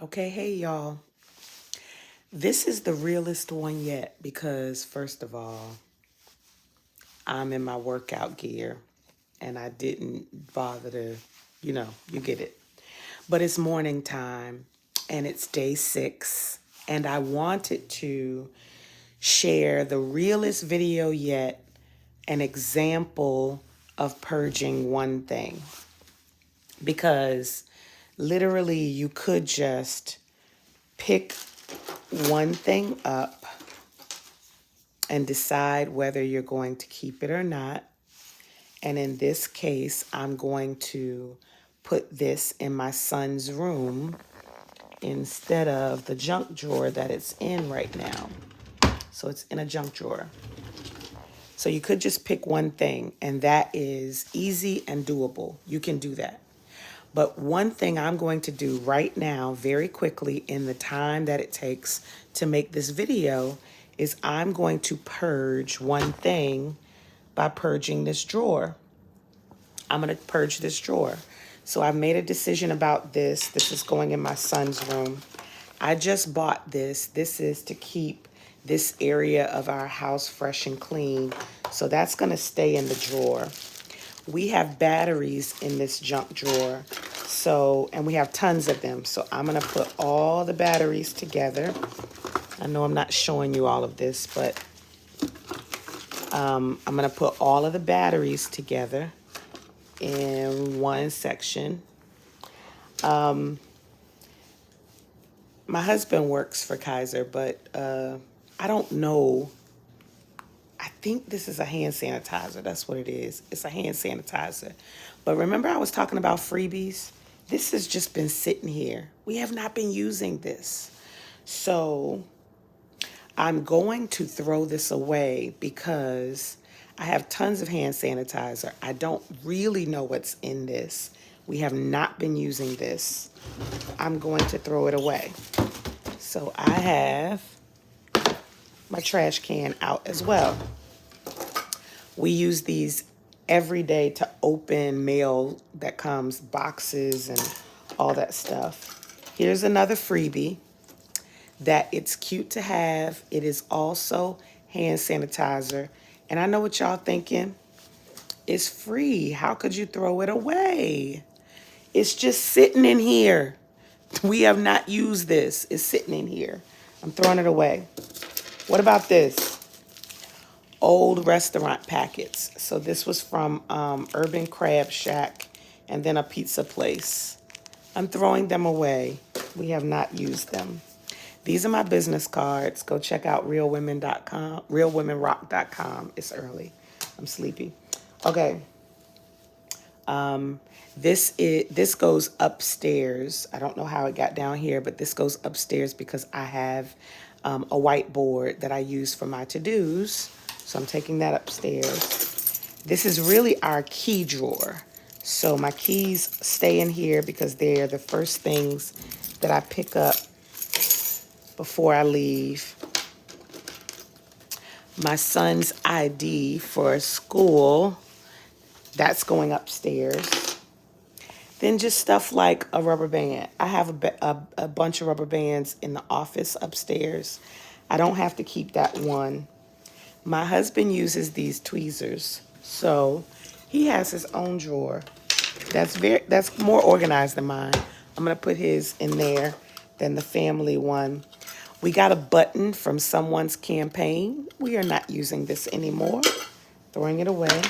Okay, hey y'all. This is the realest one yet because, first of all, I'm in my workout gear and I didn't bother to, you get it. But it's morning time and it's day 6, and I wanted to share the realest video yet, an example of purging one thing. Because literally, you could just pick one thing up and decide whether you're going to keep it or not. And in this case, I'm going to put this in my son's room instead of the junk drawer that it's in right now. So it's in a junk drawer. So you could just pick one thing, and that is easy and doable. You can do that. But one thing I'm going to do right now, very quickly, in the time that it takes to make this video, is I'm going to purge one thing by purging this drawer. I'm going to purge this drawer. So I've made a decision about this. This is going in my son's room. I just bought this. This is to keep this area of our house fresh and clean. So that's going to stay in the drawer. We have batteries in this junk drawer. So, and we have tons of them. So I'm going to put all the batteries together. I know I'm not showing you all of this, but I'm going to put all of the batteries together in one section. My husband works for Kaiser, but I don't know. I think this is a hand sanitizer. That's what it is. It's a hand sanitizer. But remember I was talking about freebies? This has just been sitting here. We have not been using this. So I'm going to throw this away because I have tons of hand sanitizer. I don't really know what's in this. We have not been using this. I'm going to throw it away. So I have my trash can out as well. We use these every day to open mail that comes, boxes and all that stuff. Here's another freebie that it's cute to have. It is also hand sanitizer. And I know what y'all thinking. It's free. How could you throw it away? It's just sitting in here. We have not used this. It's sitting in here. I'm throwing it away. What about this? Old restaurant packets. So this was from Urban Crab Shack and then a pizza place. I'm throwing them away. We have not used them. These are my business cards. Go check out realwomen.com, realwomenrock.com. It's early. I'm sleepy. Okay. This goes upstairs. I don't know how it got down here, but this goes upstairs because I have a whiteboard that I use for my to-dos. So I'm taking that upstairs. This is really our key drawer. So my keys stay in here because they're the first things that I pick up before I leave. My son's ID for school, that's going upstairs. Then just stuff like a rubber band. I have a bunch of rubber bands in the office upstairs. I don't have to keep that one. My husband uses these tweezers, so he has his own drawer. That's more organized than mine. I'm gonna put his in there than the family one. We got a button from someone's campaign. We are not using this anymore. Throwing it away.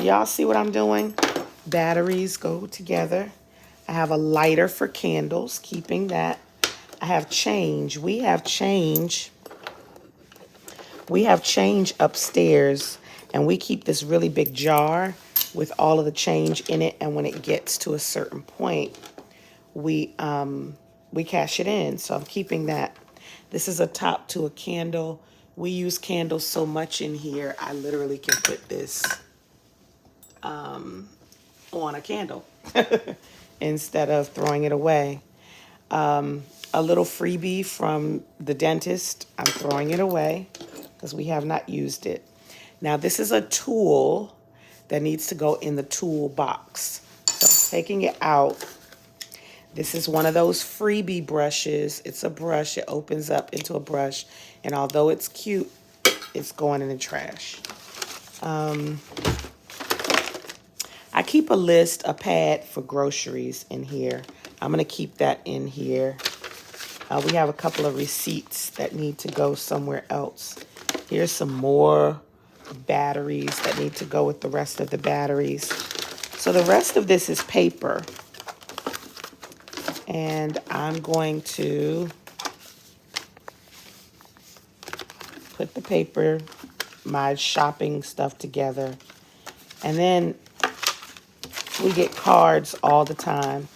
Y'all see what I'm doing? Batteries go together. I have a lighter for candles, keeping that. I have change. We have change upstairs, and we keep this really big jar with all of the change in it, and when it gets to a certain point, we cash it in. So I'm keeping that. This is a top to a candle. We use candles so much in here, I literally can put this on a candle instead of throwing it away. A little freebie from the dentist. I'm throwing it away because we have not used it. Now this is a tool that needs to go in the tool box. So I'm taking it out. This is one of those freebie brushes. It's a brush. It opens up into a brush. And although it's cute, it's going in the trash. I keep a list, a pad for groceries in here. I'm going to keep that in here. We have a couple of receipts that need to go somewhere else. Here's some more batteries that need to go with the rest of the batteries. So the rest of this is paper. And I'm going to put the paper, my shopping stuff together. And then we get cards all the time.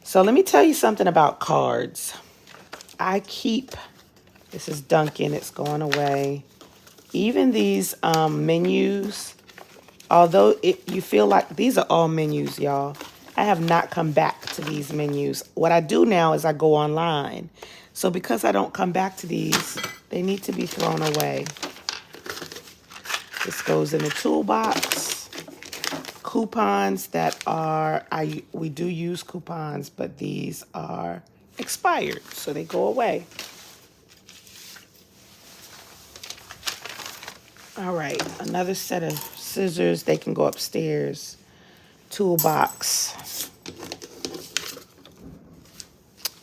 So let me tell you something about cards. I keep, this is Dunkin', it's going away. Even these menus, although you feel like these are all menus, y'all. I have not come back to these menus. What I do now is I go online. So because I don't come back to these, they need to be thrown away. This goes in the toolbox. Coupons that are, we do use coupons, but these are expired, so they go away. All right, another set of scissors. They can go upstairs. Toolbox.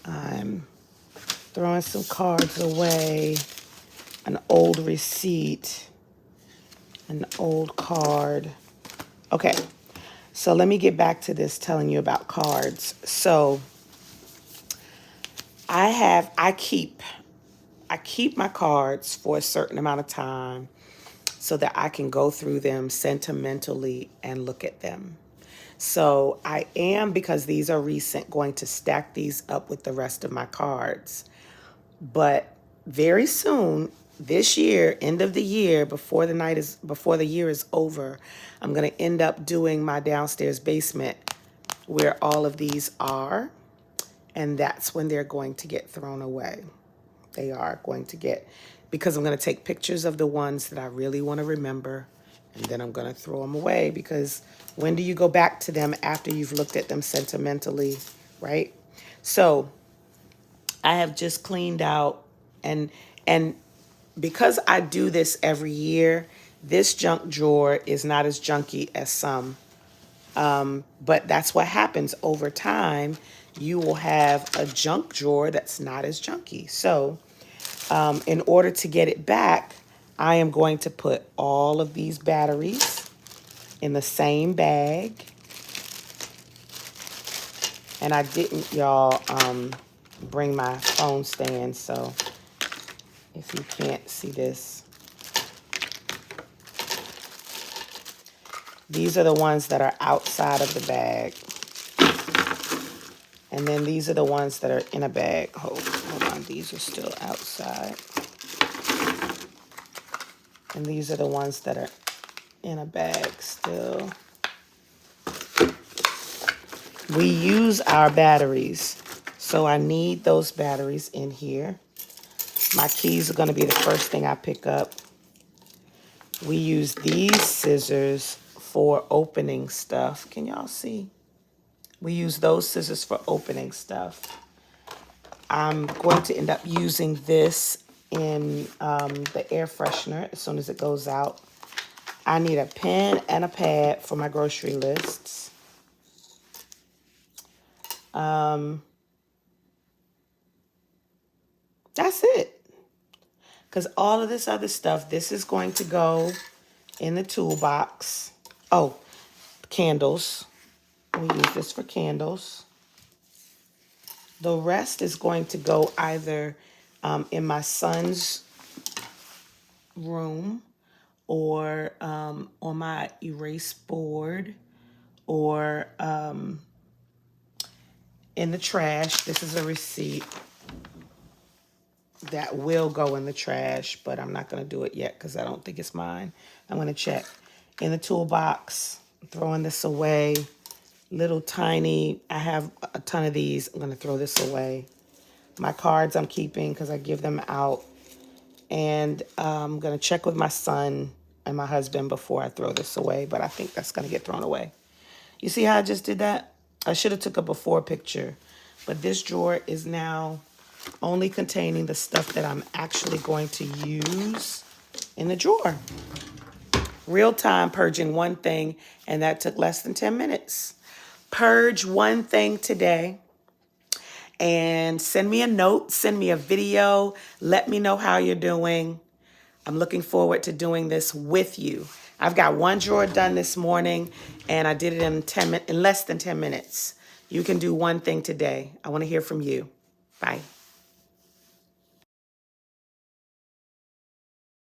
I'm throwing some cards away. An old receipt. An old card. Okay, so let me get back to this telling you about cards. So I keep my cards for a certain amount of time so that I can go through them sentimentally and look at them. So I am, because these are recent, going to stack these up with the rest of my cards. But very soon, this year, end of the year, before the year is over, I'm going to end up doing my downstairs basement where all of these are, and that's when they're going to get thrown away. They are going to get, because I'm going to take pictures of the ones that I really want to remember, and then I'm going to throw them away, because when do you go back to them after you've looked at them sentimentally, right? So I have just cleaned out, and because I do this every year, this junk drawer is not as junky as some. But that's what happens over time. You will have a junk drawer that's not as junky. So in order to get it back, I am going to put all of these batteries in the same bag. And I didn't, y'all, bring my phone stand, so if you can't see this. These are the ones that are outside of the bag. And then these are the ones that are in a bag. Hold on, these are still outside. And these are the ones that are in a bag still. We use our batteries, so I need those batteries in here. My keys are going to be the first thing I pick up. We use these scissors for opening stuff. Can y'all see? We use those scissors for opening stuff. I'm going to end up using this in the air freshener as soon as it goes out. I need a pen and a pad for my grocery lists. That's it. Because all of this other stuff, this is going to go in the toolbox. Oh, candles. We use this for candles. The rest is going to go either in my son's room or on my erase board or in the trash. This is a receipt that will go in the trash, but I'm not going to do it yet because I don't think it's mine. I'm going to check. In the toolbox, throwing this away. Little tiny, I have a ton of these. I'm going to throw this away. My cards I'm keeping because I give them out. And I'm going to check with my son and my husband before I throw this away, but I think that's going to get thrown away. You see how I just did that? I should have took a before picture, but this drawer is now only containing the stuff that I'm actually going to use in the drawer. Real time purging one thing, and that took less than 10 minutes. Purge one thing today and send me a note, send me a video, let me know how you're doing. I'm looking forward to doing this with you. I've got one drawer done this morning, and I did it in less than 10 minutes. You can do one thing today. I want to hear from you. Bye.